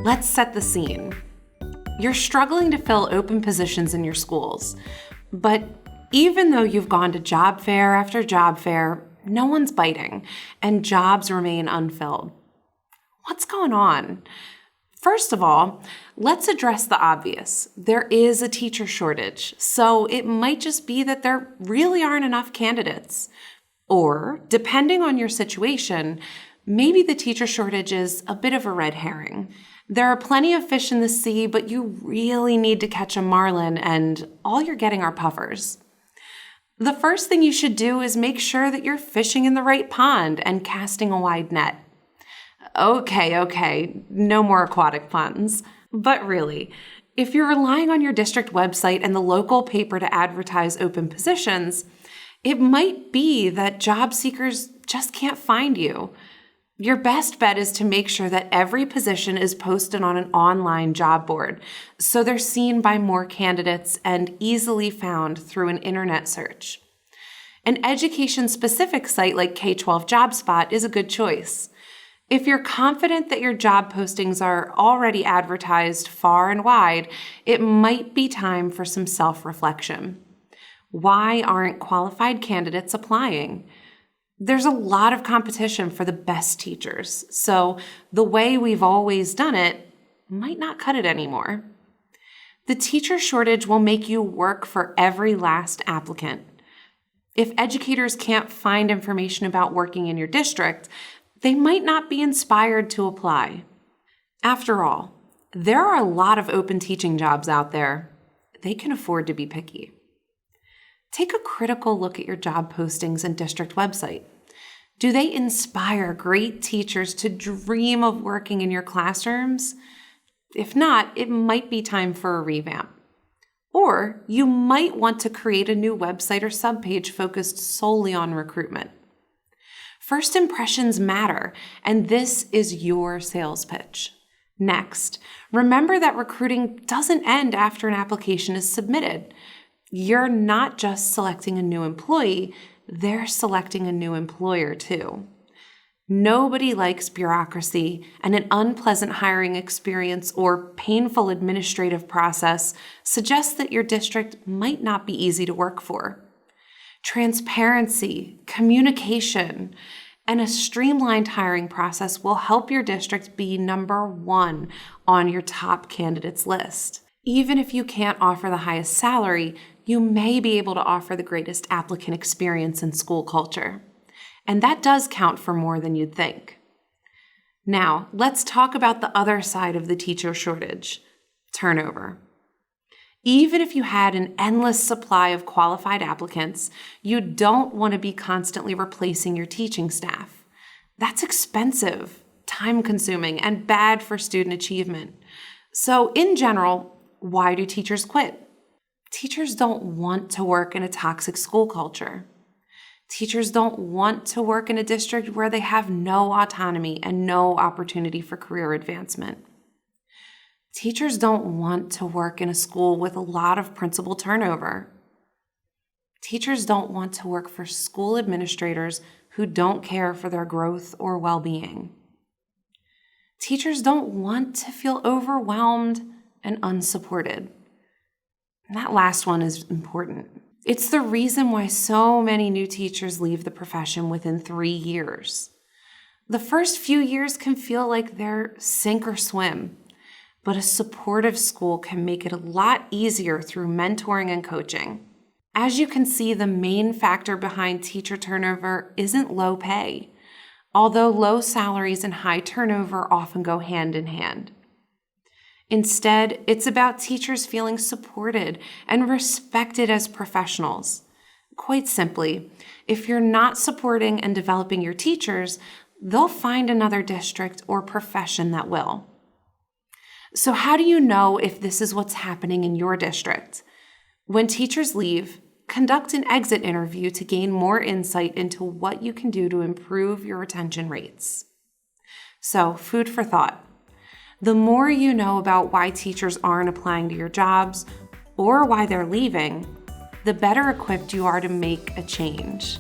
Let's set the scene. You're struggling to fill open positions in your schools, but even though you've gone to job fair after job fair, no one's biting, and jobs remain unfilled. What's going on? First of all, let's address the obvious. There is a teacher shortage, so it might just be that there really aren't enough candidates. Or, depending on your situation, maybe the teacher shortage is a bit of a red herring. There are plenty of fish in the sea, but you really need to catch a marlin, and all you're getting are puffers. The first thing you should do is make sure that you're fishing in the right pond and casting a wide net. Okay, no more aquatic puns. But really, if you're relying on your district website and the local paper to advertise open positions, it might be that job seekers just can't find you. Your best bet is to make sure that every position is posted on an online job board, so they're seen by more candidates and easily found through an internet search. An education-specific site like K-12 JobSpot is a good choice. If you're confident that your job postings are already advertised far and wide, it might be time for some self-reflection. Why aren't qualified candidates applying? There's a lot of competition for the best teachers, so the way we've always done it might not cut it anymore. The teacher shortage will make you work for every last applicant. If educators can't find information about working in your district, they might not be inspired to apply. After all, there are a lot of open teaching jobs out there. They can afford to be picky. Take a critical look at your job postings and district website. Do they inspire great teachers to dream of working in your classrooms? If not, it might be time for a revamp. Or you might want to create a new website or subpage focused solely on recruitment. First impressions matter, and this is your sales pitch. Next, remember that recruiting doesn't end after an application is submitted. You're not just selecting a new employee, they're selecting a new employer too. Nobody likes bureaucracy, and an unpleasant hiring experience or painful administrative process suggests that your district might not be easy to work for. Transparency, communication, and a streamlined hiring process will help your district be number one on your top candidates list. Even if you can't offer the highest salary, you may be able to offer the greatest applicant experience and school culture. And that does count for more than you'd think. Now, let's talk about the other side of the teacher shortage: turnover. Even if you had an endless supply of qualified applicants, you don't want to be constantly replacing your teaching staff. That's expensive, time-consuming, and bad for student achievement. So, in general, why do teachers quit? Teachers don't want to work in a toxic school culture. Teachers don't want to work in a district where they have no autonomy and no opportunity for career advancement. Teachers don't want to work in a school with a lot of principal turnover. Teachers don't want to work for school administrators who don't care for their growth or well-being. Teachers don't want to feel overwhelmed and unsupported. And that last one is important. It's the reason why so many new teachers leave the profession within 3 years. The first few years can feel like they're sink or swim, but a supportive school can make it a lot easier through mentoring and coaching. As you can see, the main factor behind teacher turnover isn't low pay, although low salaries and high turnover often go hand in hand. Instead, it's about teachers feeling supported and respected as professionals. Quite simply, if you're not supporting and developing your teachers, they'll find another district or profession that will. So how do you know if this is what's happening in your district? When teachers leave, conduct an exit interview to gain more insight into what you can do to improve your retention rates. So, food for thought. The more you know about why teachers aren't applying to your jobs or why they're leaving, the better equipped you are to make a change.